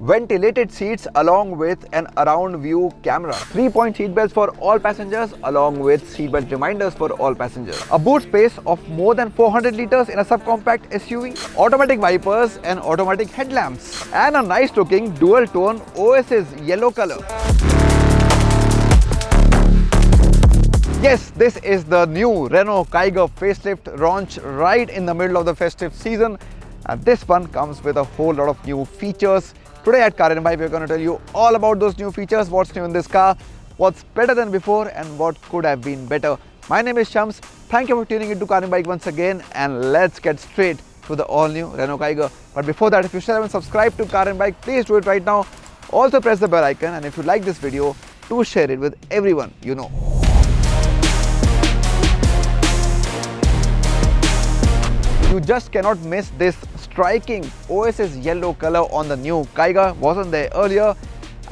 ventilated seats along with an around view camera, 3-point seat belts for all passengers along with seatbelt reminders for all passengers, a boot space of more than 400 liters in a subcompact SUV, automatic wipers and automatic headlamps, and a nice looking dual tone OS's yellow color. Yes, this is the new Renault Kiger facelift launch right in the middle of the festive season, and this one comes with a whole lot of new features. Today at Car and Bike, we're going to tell you all about those new features, what's new in this car, what's better than before and what could have been better. My name is Shams. Thank you for tuning into Car and Bike once again, and let's get straight to the all-new Renault Kiger. But before that, if you still haven't subscribed to Car and Bike, please do it right now. Also press the bell icon, and if you like this video, do share it with everyone you know. You just cannot miss this striking OS's yellow color on the new Kiger. Wasn't there earlier,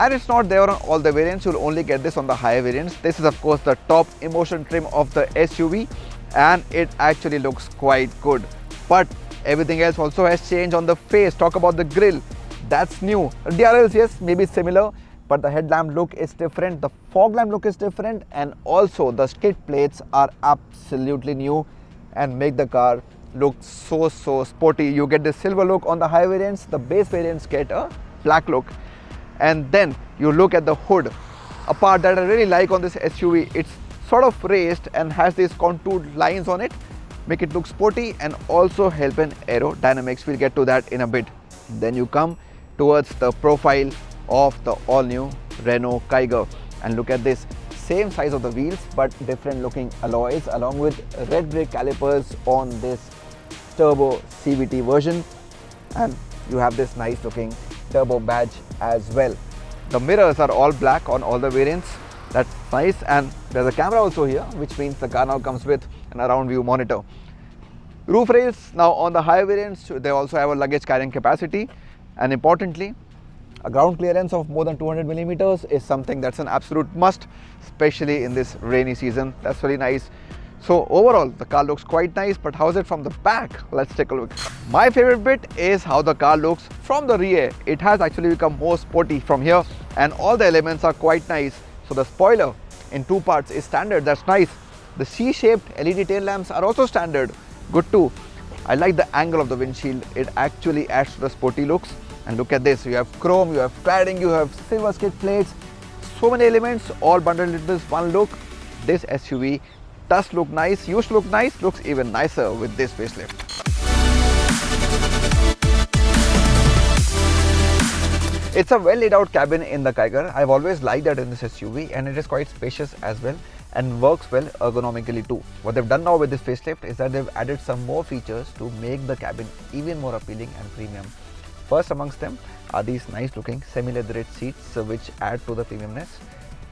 and it's not there on all the variants. You'll only get this on the higher variants. This is of course the top emotion trim of the SUV, and it actually looks quite good. But everything else also has changed on the face. Talk about the grille, that's new. DRLs, yes, maybe similar, but the headlamp look is different, the fog lamp look is different, and also the skid plates are absolutely new and make the car look so sporty. You get the silver look on the high variants, the base variants get a black look. And then you look at the hood, a part that I really like on this SUV. It's sort of raised and has these contoured lines on it, make it look sporty and also help in aerodynamics. We'll get to that in a bit. Then you come towards the profile of the all new Renault Kiger, and look at this. Same size of the wheels but different looking alloys, along with red brake calipers on this turbo CVT version, and you have this nice looking turbo badge as well. The mirrors are all black on all the variants. That's nice, and there's a camera also here, which means the car now comes with an around view monitor. Roof rails now on the higher variants, they also have a luggage carrying capacity, and importantly, a ground clearance of more than 200 millimeters is something that's an absolute must, especially in this rainy season. That's really nice. So overall, the car looks quite nice, but how is it from the back? Let's take a look. My favorite bit is how the car looks from the rear. It has actually become more sporty from here, and all the elements are quite nice. So the spoiler in two parts is standard, that's nice. The C-shaped LED tail lamps are also standard, good too. I like the angle of the windshield, it actually adds to the sporty looks. And look at this, you have chrome, you have cladding, you have silver skid plates, so many elements all bundled into this one look. This SUV does look nice, used to look nice, looks even nicer with this facelift. It's a well laid out cabin in the Kiger. I've always liked that in this SUV, and it is quite spacious as well and works well ergonomically too. What they've done now with this facelift is that they've added some more features to make the cabin even more appealing and premium. First amongst them are these nice looking semi-leatherette seats which add to the premiumness,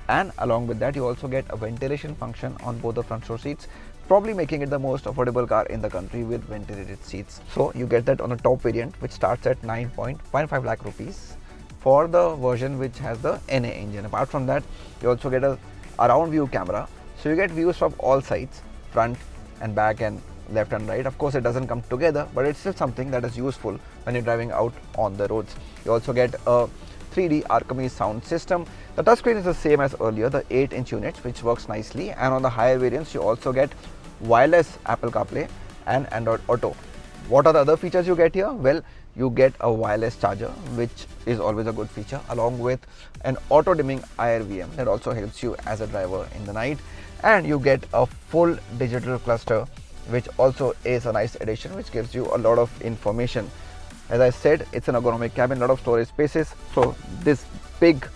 and along with that you also get a ventilation function on both the front row seats, probably making it the most affordable car in the country with ventilated seats. So you get that on the top variant, which starts at 9.15 lakh rupees for the version which has the NA engine. Apart from that, you also get a around view camera, so you get views from all sides, front and back and left and right. Of course it doesn't come together, but it's still something that is useful when you're driving out on the roads. You also get a 3D Archemy sound system. The touchscreen is the same as earlier, the 8-inch units, which works nicely, and on the higher variants you also get wireless Apple CarPlay and Android Auto. What are the other features you get here? Well, you get a wireless charger, which is always a good feature, along with an auto dimming IRVM that also helps you as a driver in the night, and you get a full digital cluster, which also is a nice addition, which gives you a lot of information. As I said, it's an ergonomic cabin, a lot of storage spaces. So this big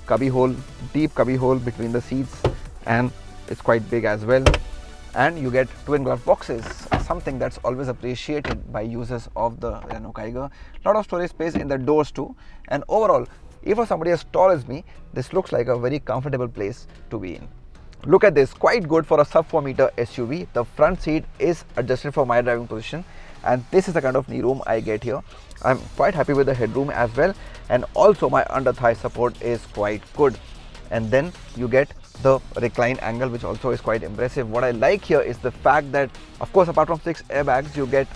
cubby hole, deep cubby hole between the seats, and it's quite big as well. And you get twin glove boxes, something that's always appreciated by users of the Renault Kiger. A lot of storage space in the doors too. And overall, even for somebody as tall as me, this looks like a very comfortable place to be in. Look at this, quite good for a sub 4 meter SUV. The front seat is adjusted for my driving position, and this is the kind of knee room I get here. I'm quite happy with the headroom as well, and also my under thigh support is quite good. And then you get the recline angle, which also is quite impressive. What I like here is the fact that, of course, apart from 6 airbags, you get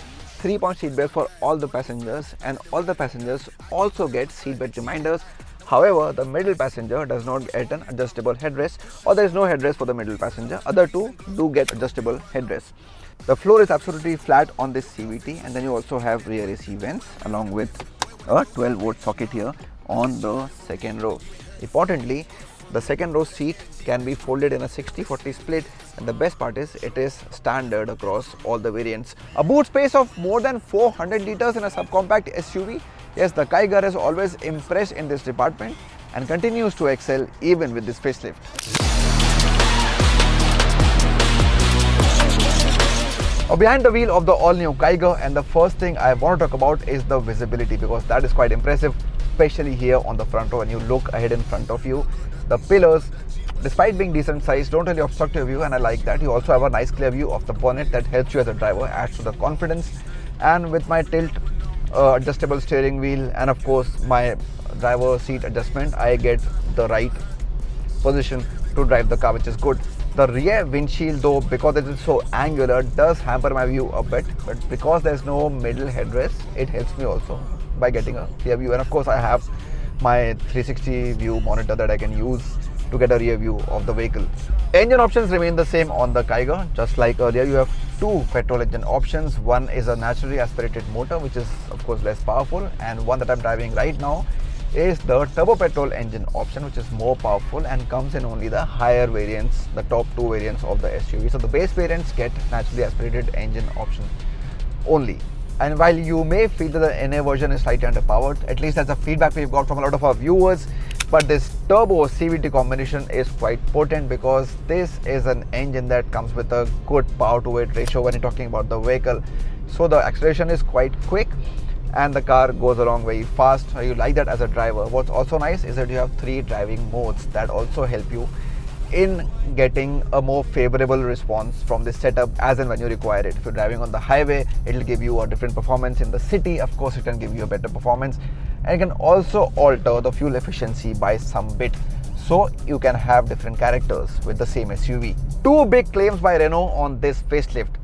3-point seat belts for all the passengers, and all the passengers also get seat belt reminders. However, the middle passenger does not get an adjustable headrest, or there is no headrest for the middle passenger. Other two do get adjustable headrests. The floor is absolutely flat on this CVT, and then you also have rear AC vents along with a 12-volt socket here on the second row. Importantly, the second row seat can be folded in a 60-40 split, and the best part is it is standard across all the variants. A boot space of more than 400 liters in a subcompact SUV. Yes, the Kiger has always impressed in this department and continues to excel even with this facelift. Now behind the wheel of the all-new Kiger, and the first thing I want to talk about is the visibility, because that is quite impressive, especially here on the front row. When you look ahead in front of you, the pillars, despite being decent size, don't really obstruct your view, and I like that. You also have a nice clear view of the bonnet that helps you as a driver, adds to the confidence. And with my tilt adjustable steering wheel and of course my driver seat adjustment, I get the right position to drive the car, which is good. The rear windshield though, because it is so angular, does hamper my view a bit, but because there's no middle headrest, it helps me also by getting a clear view. And of course I have my 360 view monitor that I can use to get a rear view of the vehicle. Engine options remain the same on the Kiger. Just like earlier, you have two petrol engine options. One is a naturally aspirated motor, which is of course less powerful, and one that I'm driving right now is the turbo petrol engine option, which is more powerful and comes in only the higher variants, the top two variants of the SUV. So the base variants get naturally aspirated engine option only. And while you may feel that the NA version is slightly underpowered, at least that's a feedback we've got from a lot of our viewers, but this turbo CVT combination is quite potent, because this is an engine that comes with a good power to weight ratio when you're talking about the vehicle. So the acceleration is quite quick and the car goes along very fast. So you like that as a driver. What's also nice is that you have 3 driving modes that also help you in getting a more favorable response from this setup as and when you require it. If you're driving on the highway, it will give you a different performance. In the city, of course, it can give you a better performance, and it can also alter the fuel efficiency by some bit, so you can have different characters with the same SUV. 2 big claims by Renault on this facelift.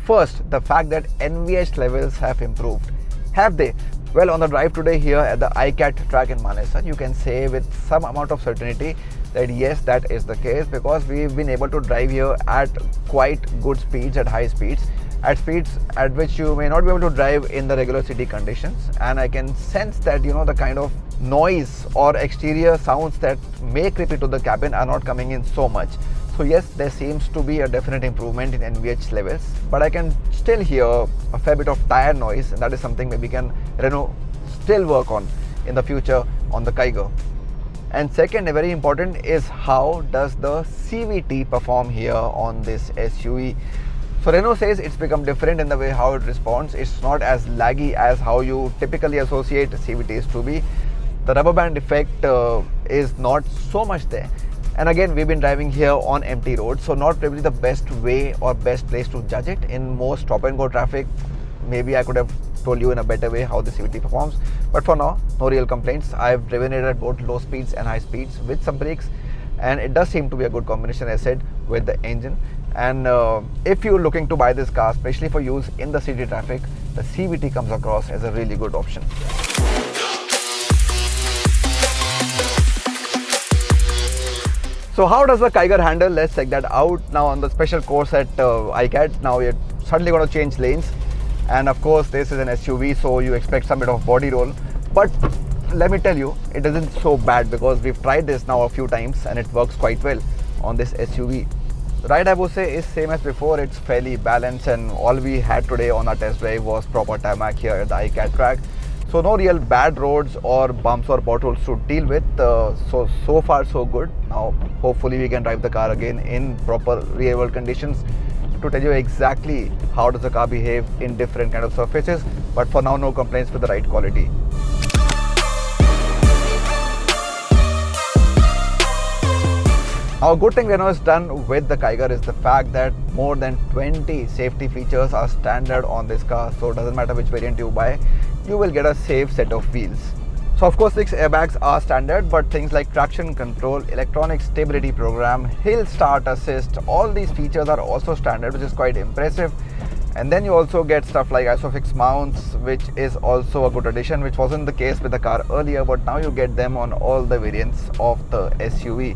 First, the fact that NVH levels have improved. Have they? Well, on the drive today here at the ICAT track in Manesar, you can say with some amount of certainty that yes, that is the case, because we've been able to drive here at quite good speeds, at high speeds, at speeds at which you may not be able to drive in the regular city conditions. And I can sense that, you know, the kind of noise or exterior sounds that may creep into the cabin are not coming in so much. So yes, there seems to be a definite improvement in NVH levels, but I can still hear a fair bit of tire noise, and that is something maybe Renault still work on in the future on the Kiger. And second, very important, is how does the CVT perform here on this SUV. So Renault says it's become different in the way how it responds. It's not as laggy as how you typically associate CVTs to be. The rubber band effect is not so much there. And again, we've been driving here on empty roads, so not really the best way or best place to judge it. In most stop and go traffic, maybe I could have told you in a better way how the CVT performs, but for now, no real complaints. I've driven it at both low speeds and high speeds with some brakes, and it does seem to be a good combination, as I said, with the engine. And if you're looking to buy this car, especially for use in the city traffic, the CVT comes across as a really good option. So how does the Kiger handle? Let's check that out now on the special course at ICAT. Now we're suddenly going to change lanes, and of course this is an SUV, so you expect some bit of body roll, but let me tell you, it isn't so bad, because we've tried this now a few times and it works quite well on this SUV. The ride, I would say, is same as before. It's fairly balanced, and all we had today on our test drive was proper tarmac here at the ICAT track. So no real bad roads or bumps or potholes to deal with. So far so good. Now hopefully we can drive the car again in proper real world conditions to tell you exactly how does the car behave in different kind of surfaces. But for now, no complaints with the ride quality. Now, a good thing Renault has done with the Kiger is the fact that more than 20 safety features are standard on this car. So it doesn't matter which variant you buy, you will get a safe set of wheels. So of course 6 airbags are standard, but things like traction control, electronic stability program, hill start assist, all these features are also standard, which is quite impressive. And then you also get stuff like isofix mounts, which is also a good addition, which wasn't the case with the car earlier, but now you get them on all the variants of the SUV.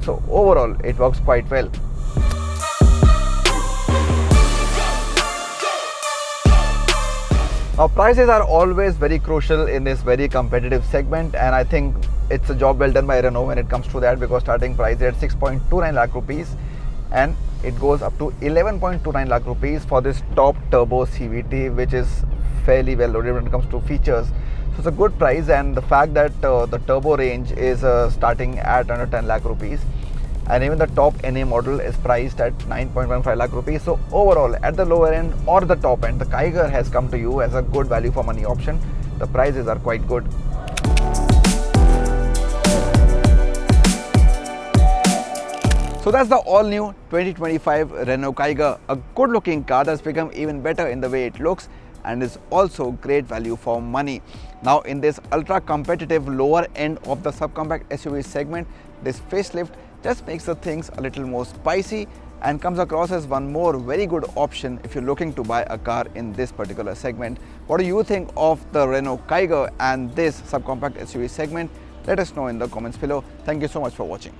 So overall it works quite well. Now prices are always very crucial in this very competitive segment, and I think it's a job well done by Renault when it comes to that, because starting price at 6.29 lakh rupees and it goes up to 11.29 lakh rupees for this top turbo CVT, which is fairly well loaded when it comes to features. So it's a good price, and the fact that the turbo range is starting at under 10 lakh rupees, and even the top NA model is priced at 9.15 lakh rupees. So overall, at the lower end or the top end, the Kiger has come to you as a good value for money option. The prices are quite good. So that's the all-new 2025 Renault Kiger, a good-looking car that's become even better in the way it looks and is also great value for money. Now in this ultra-competitive lower end of the subcompact SUV segment, this facelift just makes the things a little more spicy and comes across as one more very good option if you're looking to buy a car in this particular segment. What do you think of the Renault Kiger and this subcompact SUV segment? Let us know in the comments below. Thank you so much for watching.